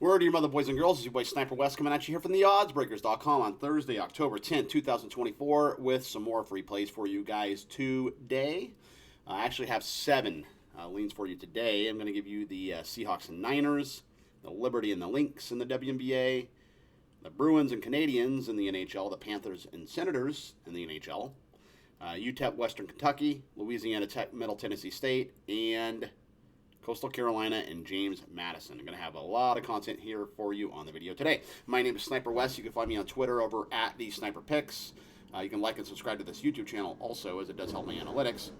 Word to your mother, boys and girls. It's your boy Sniper Wes coming at you here from the oddsbreakers.com on Thursday, October 10th, 2024, with some more free plays for you guys today. I actually have 7 leans for you today. I'm going to give you the Seahawks and Niners, the Liberty and the Lynx in the WNBA, the Bruins and Canadians in the NHL, the Panthers and Senators in the NHL, UTEP Western Kentucky, Louisiana Tech Middle Tennessee State, and Coastal Carolina and James Madison. I'm going to have a lot of content here for you on the video today. My name is Sniper Wes. You can find me on Twitter over at the Sniper Picks. You can like and subscribe to this YouTube channel also, as it does help my analytics.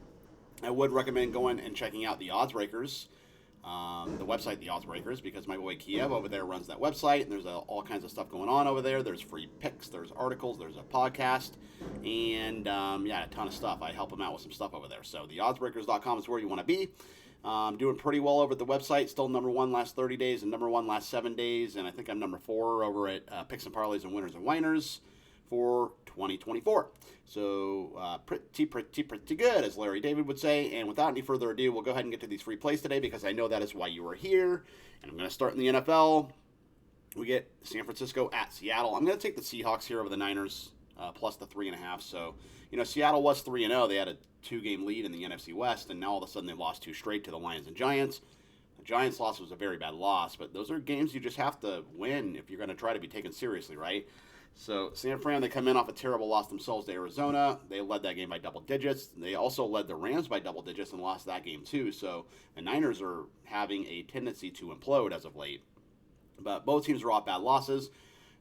I would recommend going and checking out the Odds Breakers, the website, the Odds Breakers, because my boy Kiev over there runs that website, and there's all kinds of stuff going on over there. There's free picks, there's articles, there's a podcast, and a ton of stuff. I help him out with some stuff over there. So the oddsbreakers.com is where you want to be. Doing pretty well over at the website. Still number 1 last 30 days and number 1 last 7 days. And I think I'm number 4 over at Picks and Parlays and Winners and Winers for 2024. So pretty good, as Larry David would say. And without any further ado, we'll go ahead and get to these free plays today, because I know that is why you are here. And I'm going to start in the NFL. We get San Francisco at Seattle. I'm going to take the Seahawks here over the Niners, plus the 3.5. So, Seattle was 3-0. They had a 2-game lead in the NFC West, and now all of a sudden they lost 2 straight to the Lions and Giants. The Giants loss was a very bad loss, but those are games you just have to win if you're going to try to be taken seriously, right? So San Fran, they come in off a terrible loss themselves to Arizona. They led that game by double digits. They also led the Rams by double digits and lost that game too. So the Niners are having a tendency to implode as of late. But both teams are off bad losses.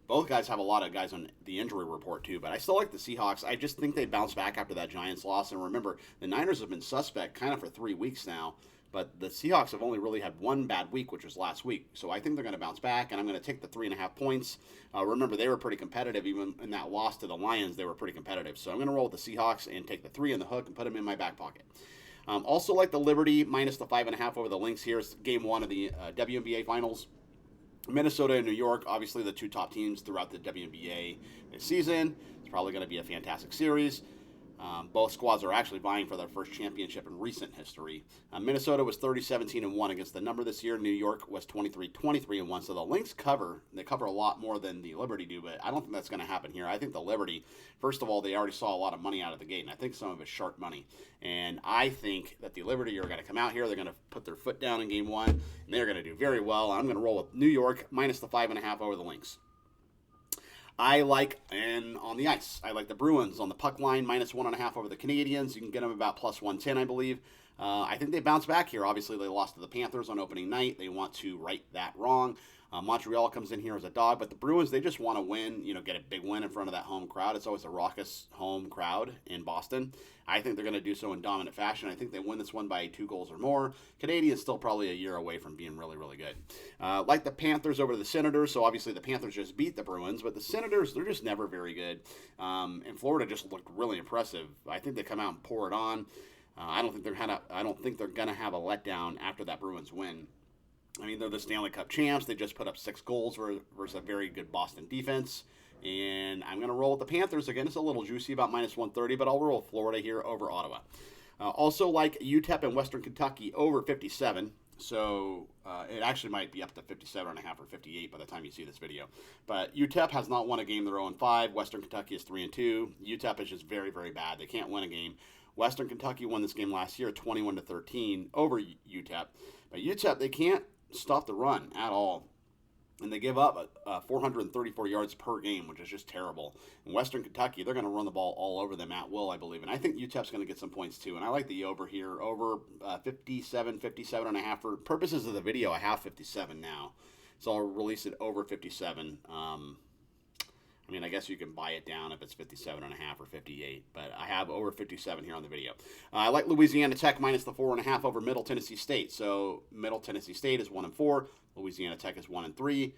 Both guys have a lot of guys on the injury report too, but I still like the Seahawks. I just think they bounce back after that Giants loss. And remember, the Niners have been suspect kind of for 3 weeks now, but the Seahawks have only really had one bad week, which was last week. So I think they're going to bounce back, and I'm going to take the 3.5 points. Remember, they were pretty competitive. Even in that loss to the Lions, they were pretty competitive. So I'm going to roll with the Seahawks and take the 3 on the hook and put them in my back pocket. Also like the Liberty minus the 5.5 over the Lynx here. It's game 1 of the WNBA Finals. Minnesota and New York, obviously the 2 top teams throughout the WNBA this season. It's probably going to be a fantastic series. Both squads are actually vying for their first championship in recent history. Minnesota was 30-17-1 against the number this year. New York was 23-23-1. So the Lynx cover a lot more than the Liberty do, but I don't think that's going to happen here. I think the Liberty, first of all, they already saw a lot of money out of the gate, and I think some of it's sharp money. And I think that the Liberty are going to come out here. They're going to put their foot down in game 1, and they're going to do very well. I'm going to roll with New York minus the 5.5 over the Lynx. And on the ice, I like the Bruins on the puck line, minus 1.5 over the Canadians. You can get them about plus 110, I believe. I think they bounce back here. Obviously, they lost to the Panthers on opening night. They want to right that wrong. Montreal comes in here as a dog, but the Bruins, they just want to win, get a big win in front of that home crowd. It's always a raucous home crowd in Boston. I think they're going to do so in dominant fashion. I think they win this one by 2 goals or more. Canadians still probably a year away from being really, really good. Like the Panthers over the Senators, so obviously the Panthers just beat the Bruins, but the Senators, they're just never very good. And Florida just looked really impressive. I think they come out and pour it on. I don't think they're going to have a letdown after that Bruins win. I mean, they're the Stanley Cup champs. They just put up 6 goals versus a very good Boston defense. And I'm going to roll with the Panthers. Again, it's a little juicy, about minus 130, but I'll roll Florida here over Ottawa. Also like UTEP and Western Kentucky over 57. So it actually might be up to 57.5 or 58 by the time you see this video. But UTEP has not won a game. They're 0-5. Western Kentucky is 3-2. UTEP is just very, very bad. They can't win a game. Western Kentucky won this game last year 21-13 over UTEP. But UTEP, they can't stop the run at all. And they give up 434 yards per game, which is just terrible. In Western Kentucky, they're going to run the ball all over them at will, I believe. And I think UTEP's going to get some points too. And I like the over here, over 57.5. For purposes of the video, I have 57 now. So I'll release it over 57. I guess you can buy it down if it's 57.5 or 58, but I have over 57 here on the video. I like Louisiana Tech minus the 4.5 over Middle Tennessee State. So Middle Tennessee State is 1-4. Louisiana Tech is 1-3.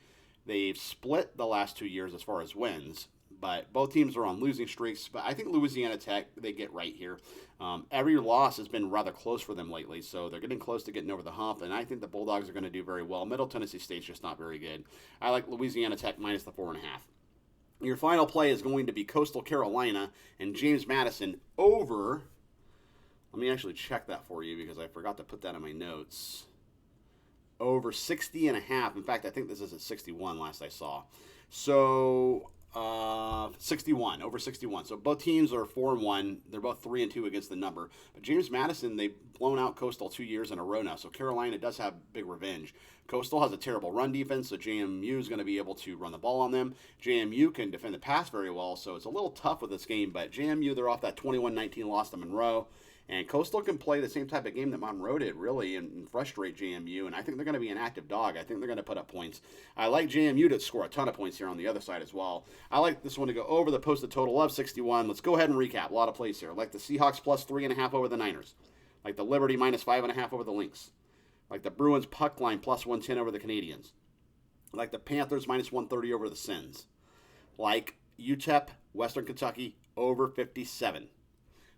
They've split the last 2 years as far as wins, but both teams are on losing streaks. But I think Louisiana Tech, they get right here. Every loss has been rather close for them lately, so they're getting close to getting over the hump, and I think the Bulldogs are going to do very well. Middle Tennessee State's just not very good. I like Louisiana Tech minus the 4.5. Your final play is going to be Coastal Carolina and James Madison over. Let me actually check that for you because I forgot to put that in my notes. over 60.5. In fact, I think this is at 61 last I saw. So 61, over 61. So both teams are 4-1. They're both 3-2 against the number. But James Madison, they've blown out Coastal 2 years in a row now. So Carolina does have big revenge. Coastal has a terrible run defense, so JMU is going to be able to run the ball on them. JMU can defend the pass very well, so it's a little tough with this game. But JMU, they're off that 21-19 loss to Monroe. And Coastal can play the same type of game that Monroe did, really, and frustrate JMU. And I think they're going to be an active dog. I think they're going to put up points. I like JMU to score a ton of points here on the other side as well. I like this one to go over the posted total of 61. Let's go ahead and recap. A lot of plays here. I like the Seahawks plus 3.5 over the Niners. Like the Liberty minus 5.5 over the Lynx. Like the Bruins puck line plus 110 over the Canadians. Like the Panthers minus 130 over the Sens. Like UTEP, Western Kentucky, over 57.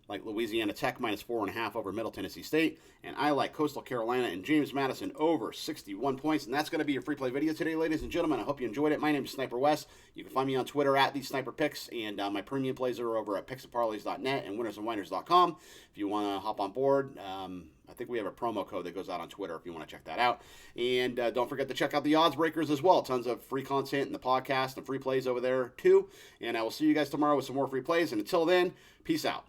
Like Louisiana Tech minus 4.5 over Middle Tennessee State. And I like Coastal Carolina and James Madison over 61 points. And that's going to be your free play video today, ladies and gentlemen. I hope you enjoyed it. My name is Sniper Wes. You can find me on Twitter at @TheSniperPicks. And my premium plays are over at picksandparlays.net and winnersandwhiners.com. If you want to hop on board, I think we have a promo code that goes out on Twitter if you want to check that out. And don't forget to check out the Odds Breakers as well. Tons of free content in the podcast and free plays over there too. And I will see you guys tomorrow with some more free plays. And until then, peace out.